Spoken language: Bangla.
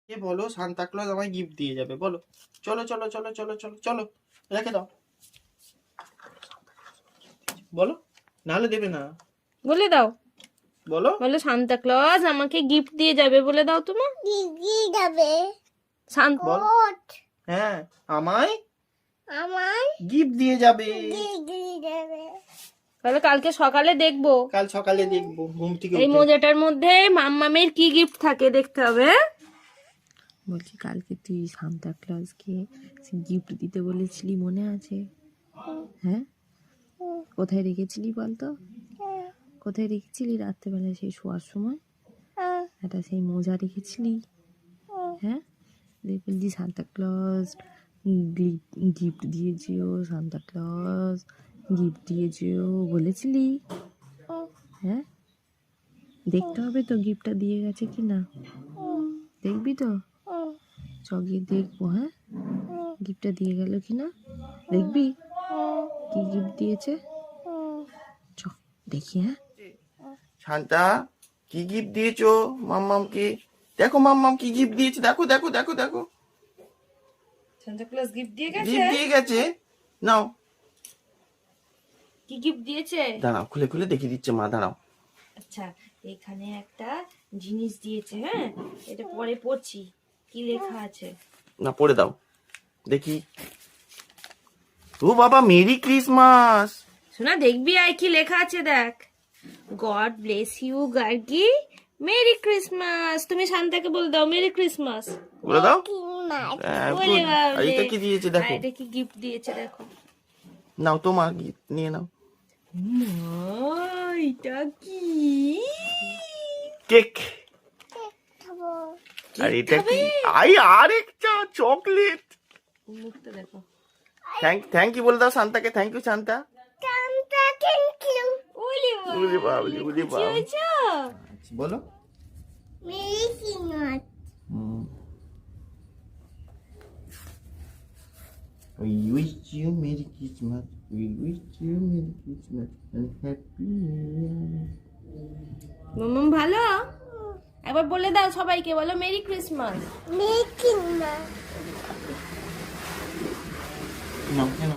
এ বলো সান্তা ক্লজ আমায় গিফট দিয়ে যাবে, বলো। চলো চলো চলো চলো চলো চলো, রেখে দাও, বলো, নাহলে দেবে না। বলে দাও, বলো বলো সান্তা ক্লজ আমাকে গিফট দিয়ে যাবে, বলে দাও তোমার দিয়ে যাবে। বল। কোট হ্যাঁ, আমায় আমার গিফট দিয়ে যাবে। দিয়ে যাবে। তাহলে কালকে সকালে দেখবো কাল সকালে দেখবো ঘুম থেকে এই উঠে। মোজাটার মধ্যে মাম্মামের কি গিফট থাকে, দেখতে হবে। বলছি কালকে তুই সান্তা ক্লজকে গিফট দিতে বলেছিলি, মনে আছে? হ্যাঁ, কোথায় রেখেছিলি বলতো? কোথায় রেখেছিলি রাত্রেবেলা সেই শোয়ার সময়? একটা সেই মোজা রেখেছিলি, হ্যাঁ? বলছি সান্তা ক্লজ গিফট দিয়েছিও, সান্তা ক্লজ গিফট দিয়েছিও বলেছিলি, হ্যাঁ? দেখতে হবে তো গিফটটা দিয়ে গেছে কি না, দেখবি তো? চ গিয়ে দেখবো, হ্যাঁ, গিফটটা দিয়ে গেল কি না, দেখবি কি গিফট দিয়েছে। চ দেখি, হ্যাঁ। শান্তা কি গিফট দিয়েছো মাম্মামকে? দেখো মাম্মাম কি গিফট দিয়েছে, দেখো দেখো দেখো দেখো, সান্তা ক্লজ গিফট দিয়ে গেছে। গিফট দিয়ে গেছে। নাও, কি গিফট দিয়েছে? দাঁড়াও, খুলে খুলে দেখিয়ে দিচ্ছে মা, দাঁড়াও। আচ্ছা, এখানে একটা জিনিস দিয়েছে, হ্যাঁ, এটা পরে পড়ছি কি লেখা আছে। না, পড়ে দাও দেখি। ও বাবা, মেরি ক্রিসমাস। শোনা, দেখবি আর কি লেখা আছে, দেখ। God bless you Gargi, merry Christmas. তুমি শান্তাকে বলে দাও মেরি ক্রিসমাস। বলে দাও। মাছ হ্যাঁ, ওরে good। বাবা আর রে। এটা কি দিয়েছে দেখো। আর এটা কি গিফট দিয়েছে দেখো। নাও তোমার গিফট নিয়ে নাও। এটা কি? কেক। খাবো। আর এটা কি? আরেকটা চকলেট। মুখটা দেখো। থ্যাংক ইউ বলে দাও শান্তাকে, থ্যাংক ইউ শান্তা। টানটা থ্যাংক ইউ। ওলে বাবা, ওরে বাবলি, ওরে খুশি বাবা। হয়েছো? বলো। Merry Christmas. We wish you Merry Christmas. We wish you Merry Christmas and Happy New Year. মাম্মাম ভালো? একবার বলে দাও সবাইকে, বলো merry Christmas. Merry Christmas. No, no.